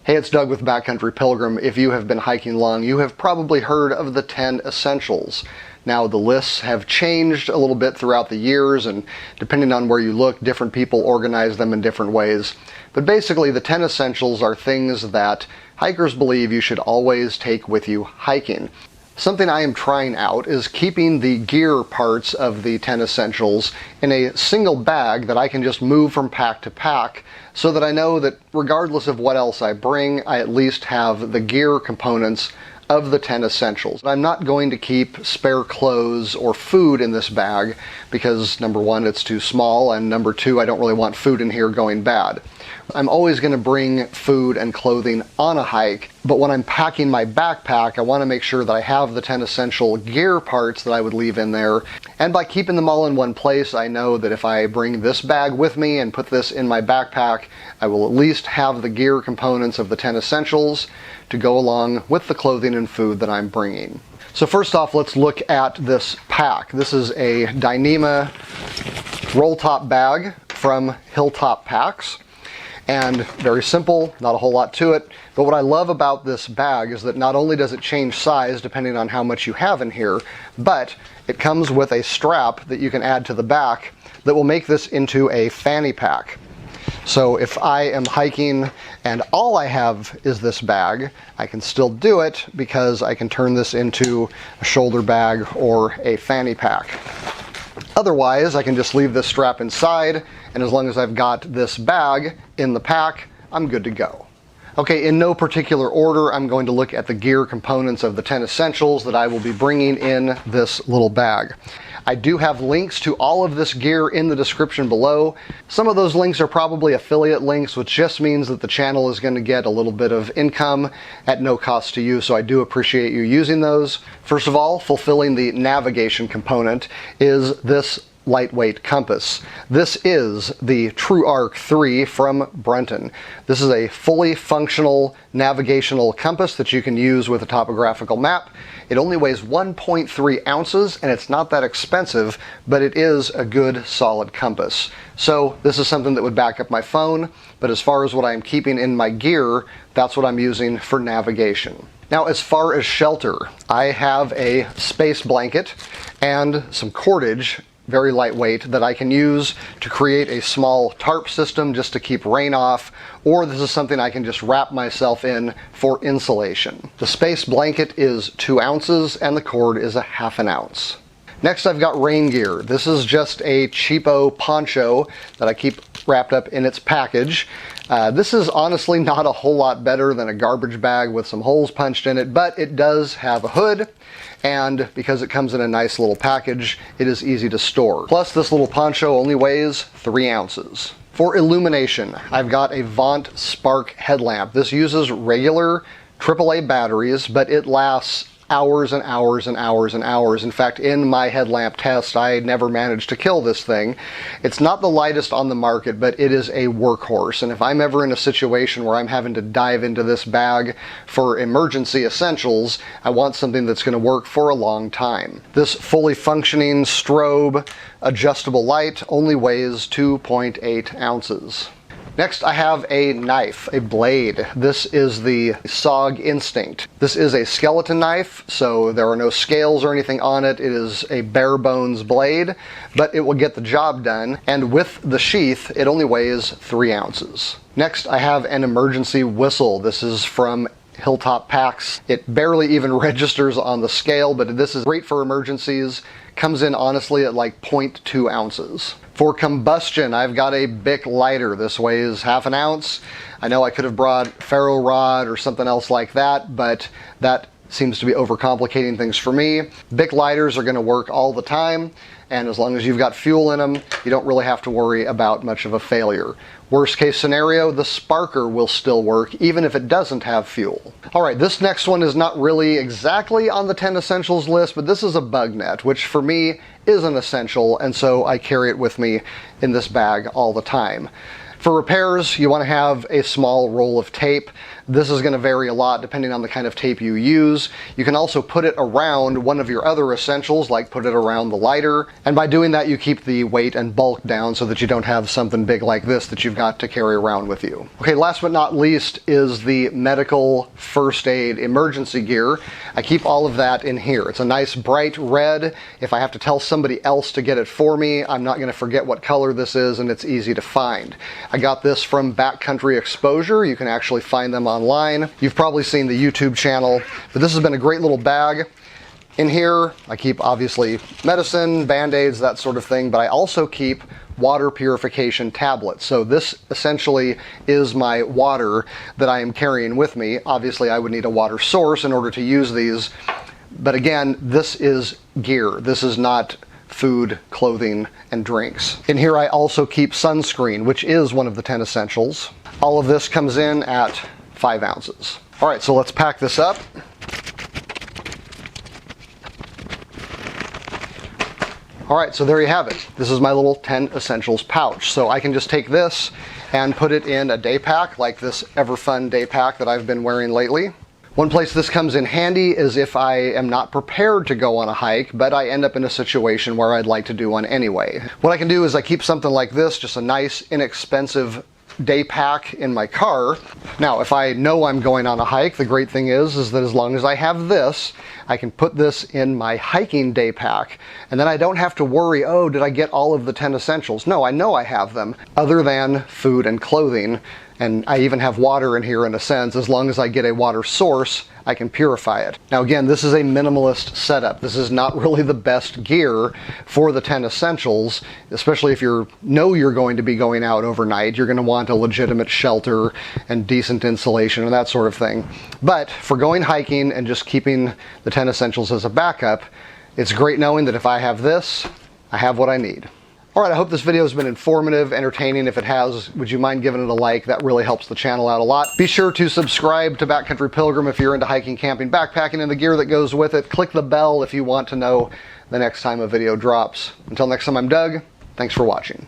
Hey, it's Doug with Backcountry Pilgrim. If you have been hiking long, you have probably heard of the 10 essentials. Now, the lists have changed a little bit throughout the years, and depending on where you look, different people organize them in different ways. But basically, the 10 essentials are things that hikers believe you should always take with you hiking. Something I am trying out is keeping the gear parts of the 10 essentials in a single bag that I can just move from pack to pack, so that I know that regardless of what else I bring, I at least have the gear components of the 10 essentials. I'm not going to keep spare clothes or food in this bag because, number one, it's too small, and number two, I don't really want food in here going bad. I'm always going to bring food and clothing on a hike, but when I'm packing my backpack, I want to make sure that I have the 10 essential gear parts that I would leave in there. And by keeping them all in one place, I know that if I bring this bag with me and put this in my backpack, I will at least have the gear components of the 10 essentials to go along with the clothing and food that I'm bringing. So first off, let's look at this pack. This is a Dyneema roll top bag from Hilltop Packs. And very simple, not a whole lot to it. But what I love about this bag is that not only does it change size depending on how much you have in here, but it comes with a strap that you can add to the back that will make this into a fanny pack. So if I am hiking and all I have is this bag, I can still do it because I can turn this into a shoulder bag or a fanny pack. Otherwise, I can just leave this strap inside, and as long as I've got this bag in the pack, I'm good to go. Okay, in no particular order, I'm going to look at the gear components of the 10 essentials that I will be bringing in this little bag. I do have links to all of this gear in the description below. Some of those links are probably affiliate links, which just means that the channel is going to get a little bit of income at no cost to you, so I do appreciate you using those. First of all, fulfilling the navigation component is this lightweight compass. This is the TrueArc 3 from Brenton. This is a fully functional navigational compass that you can use with a topographical map. It only weighs 1.3 ounces, and it's not that expensive, but it is a good solid compass. So this is something that would back up my phone, but as far as what I'm keeping in my gear, that's what I'm using for navigation. Now, as far as shelter, I have a space blanket and some cordage, very lightweight, that I can use to create a small tarp system just to keep rain off, or this is something I can just wrap myself in for insulation. The space blanket is 2 ounces and the cord is 1/2 ounce. Next, I've got rain gear. This is just a cheapo poncho that I keep wrapped up in its package. This is honestly not a whole lot better than a garbage bag with some holes punched in it, but it does have a hood, and because it comes in a nice little package, it is easy to store. Plus, this little poncho only weighs 3 ounces. For illumination, I've got a Vaunt Spark headlamp. This uses regular AAA batteries, but it lasts hours and hours and hours and hours. In fact, in my headlamp test, I never managed to kill this thing. It's not the lightest on the market, but it is a workhorse. And if I'm ever in a situation where I'm having to dive into this bag for emergency essentials, I want something that's going to work for a long time. This fully functioning strobe adjustable light only weighs 2.8 ounces. Next, I have a knife, a blade. This is the SOG Instinct. This is a skeleton knife, so there are no scales or anything on it. It is a bare bones blade, but it will get the job done. And with the sheath, it only weighs 3 ounces. Next, I have an emergency whistle. This is from Hilltop Packs. It barely even registers on the scale, but this is great for emergencies. Comes in honestly at like 0.2 ounces. For combustion, I've got a Bic lighter. This weighs 1/2 ounce. I know I could have brought ferro rod or something else like that, but that seems to be overcomplicating things for me. Bic lighters are going to work all the time, and as long as you've got fuel in them, you don't really have to worry about much of a failure. Worst case scenario, the sparker will still work even if it doesn't have fuel. Alright, this next one is not really exactly on the 10 essentials list, but this is a bug net, which for me is an essential, and so I carry it with me in this bag all the time. For repairs, you want to have a small roll of tape. This is going to vary a lot depending on the kind of tape you use. You can also put it around one of your other essentials, like put it around the lighter. And by doing that, you keep the weight and bulk down so that you don't have something big like this that you've got to carry around with you. Okay, last but not least is the medical first aid emergency gear. I keep all of that in here. It's a nice bright red. If I have to tell somebody else to get it for me, I'm not going to forget what color this is, and it's easy to find. I got this from Backcountry Exposure. You can actually find them online. You've probably seen the YouTube channel, but this has been a great little bag. In here, I keep obviously medicine, band-aids, that sort of thing, but I also keep water purification tablets. So this essentially is my water that I am carrying with me. Obviously, I would need a water source in order to use these, but again, this is gear. This is not food, clothing, and drinks. In here I also keep sunscreen, which is one of the 10 essentials. All of this comes in at 5 ounces. All right, so let's pack this up. All right, so there you have it. This is my little 10 essentials pouch. So I can just take this and put it in a day pack, like this Everfun day pack that I've been wearing lately. One place this comes in handy is if I am not prepared to go on a hike, but I end up in a situation where I'd like to do one anyway. What I can do is I keep something like this, just a nice, inexpensive day pack in my car. Now, if I know I'm going on a hike, the great thing is that as long as I have this, I can put this in my hiking day pack, and then I don't have to worry, oh, did I get all of the 10 essentials? No, I know I have them, other than food and clothing. And I even have water in here in a sense. As long as I get a water source, I can purify it. Now again, this is a minimalist setup. This is not really the best gear for the 10 essentials, especially if you know you're going to be going out overnight. You're going to want a legitimate shelter and decent insulation and that sort of thing. But for going hiking and just keeping the 10 essentials as a backup, it's great knowing that if I have this, I have what I need. Alright, I hope this video has been informative, entertaining. If it has, would you mind giving it a like? That really helps the channel out a lot. Be sure to subscribe to Backcountry Pilgrim if you're into hiking, camping, backpacking, and the gear that goes with it. Click the bell if you want to know the next time a video drops. Until next time, I'm Doug. Thanks for watching.